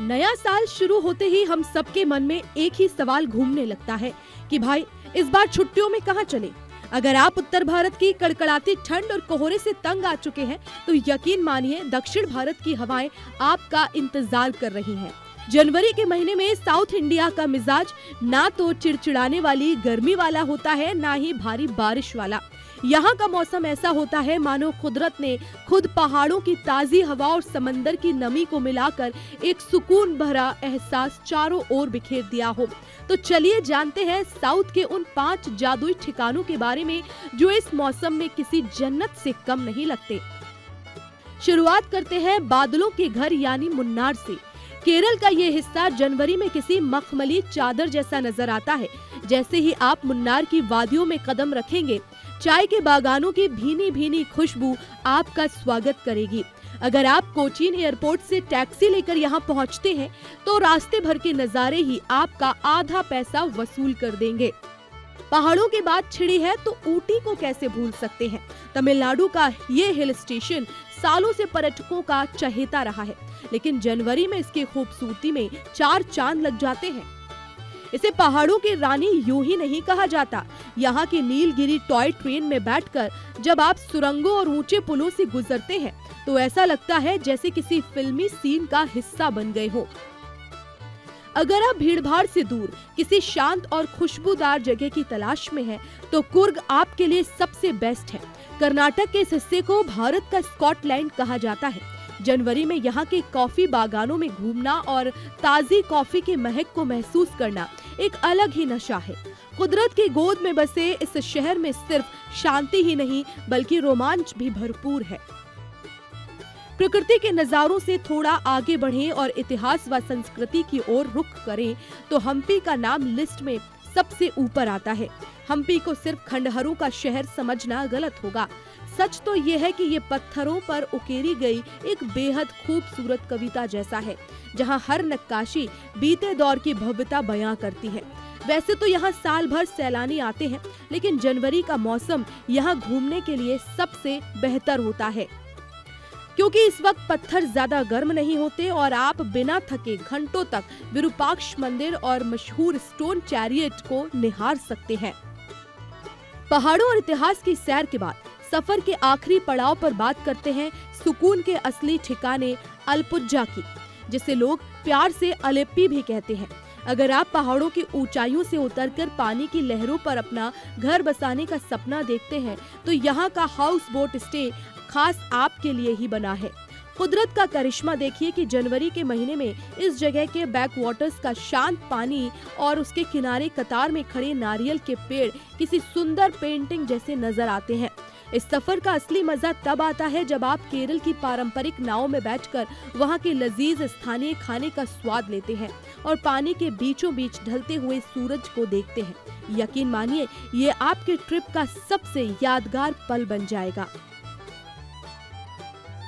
नया साल शुरू होते ही हम सबके मन में एक ही सवाल घूमने लगता है कि भाई इस बार छुट्टियों में कहाँ चले। अगर आप उत्तर भारत की कड़कड़ाती ठंड और कोहरे से तंग आ चुके हैं तो यकीन मानिए दक्षिण भारत की हवाएं आपका इंतजार कर रही हैं। जनवरी के महीने में साउथ इंडिया का मिजाज ना तो चिड़चिड़ाने वाली गर्मी वाला होता है, ना ही भारी बारिश वाला। यहाँ का मौसम ऐसा होता है मानो कुदरत ने खुद पहाड़ों की ताजी हवा और समंदर की नमी को मिलाकर एक सुकून भरा एहसास चारों ओर बिखेर दिया हो। तो चलिए जानते हैं साउथ के उन 5 जादुई ठिकानों के बारे में जो इस मौसम में किसी जन्नत से कम नहीं लगते। शुरुआत करते हैं बादलों के घर यानी मुन्नार से। केरल का ये हिस्सा जनवरी में किसी मखमली चादर जैसा नजर आता है। जैसे ही आप मुन्नार की वादियों में कदम रखेंगे, चाय के बागानों की भीनी भीनी खुशबू आपका स्वागत करेगी। अगर आप कोचीन एयरपोर्ट से टैक्सी लेकर यहाँ पहुँचते हैं तो रास्ते भर के नज़ारे ही आपका आधा पैसा वसूल कर देंगे। पहाड़ों की बात छिड़ी है तो ऊटी को कैसे भूल सकते हैं। तमिलनाडु का ये हिल स्टेशन सालों से पर्यटकों का चहेता रहा है, लेकिन जनवरी में इसकी खूबसूरती में 4 चांद लग जाते हैं। इसे पहाड़ों की रानी यूं ही नहीं कहा जाता। यहाँ की नीलगिरी टॉय ट्रेन में बैठकर जब आप सुरंगों और ऊंचे पुलों से गुजरते हैं तो ऐसा लगता है जैसे किसी फिल्मी सीन का हिस्सा बन गए हो। अगर आप भीड़भाड़ से दूर किसी शांत और खुशबूदार जगह की तलाश में हैं, तो कुर्ग आपके लिए सबसे बेस्ट है। कर्नाटक के इस हिस्से को भारत का स्कॉटलैंड कहा जाता है। जनवरी में यहाँ के कॉफी बागानों में घूमना और ताजी कॉफी के महक को महसूस करना एक अलग ही नशा है। कुदरत की गोद में बसे इस शहर में सिर्फ शांति ही नहीं बल्कि रोमांच भी भरपूर है। प्रकृति के नजारों से थोड़ा आगे बढ़ें और इतिहास व संस्कृति की ओर रुख करें तो हम्पी का नाम लिस्ट में सबसे ऊपर आता है। हम्पी को सिर्फ खंडहरों का शहर समझना गलत होगा। सच तो ये है कि ये पत्थरों पर उकेरी गई एक बेहद खूबसूरत कविता जैसा है, जहाँ हर नक्काशी बीते दौर की भव्यता बयां करती है। वैसे तो यहाँ साल भर सैलानी आते हैं, लेकिन जनवरी का मौसम यहाँ घूमने के लिए सबसे बेहतर होता है, क्योंकि इस वक्त पत्थर ज्यादा गर्म नहीं होते और आप बिना थके घंटों तक विरूपाक्ष मंदिर और मशहूर स्टोन चैरियट को निहार सकते हैं। पहाड़ों और इतिहास की सैर के बाद सफर के आखिरी पड़ाव पर बात करते हैं सुकून के असली ठिकाने अल्पुजा की, जिसे लोग प्यार से अलेप्पी भी कहते हैं। अगर आप पहाड़ों की ऊंचाइयों से उतरकर पानी की लहरों पर अपना घर बसाने का सपना देखते हैं तो यहाँ का हाउस बोट स्टे खास आपके लिए ही बना है। कुदरत का करिश्मा देखिए कि जनवरी के महीने में इस जगह के बैक वाटर्स का शांत पानी और उसके किनारे कतार में खड़े नारियल के पेड़ किसी सुंदर पेंटिंग जैसे नजर आते हैं। इस सफर का असली मजा तब आता है जब आप केरल की पारंपरिक नाव में बैठकर वहां के लजीज स्थानीय खाने का स्वाद लेते हैं और पानी के बीचों बीच ढलते हुए सूरज को देखते हैं। यकीन मानिए ये आपके ट्रिप का सबसे यादगार पल बन जाएगा।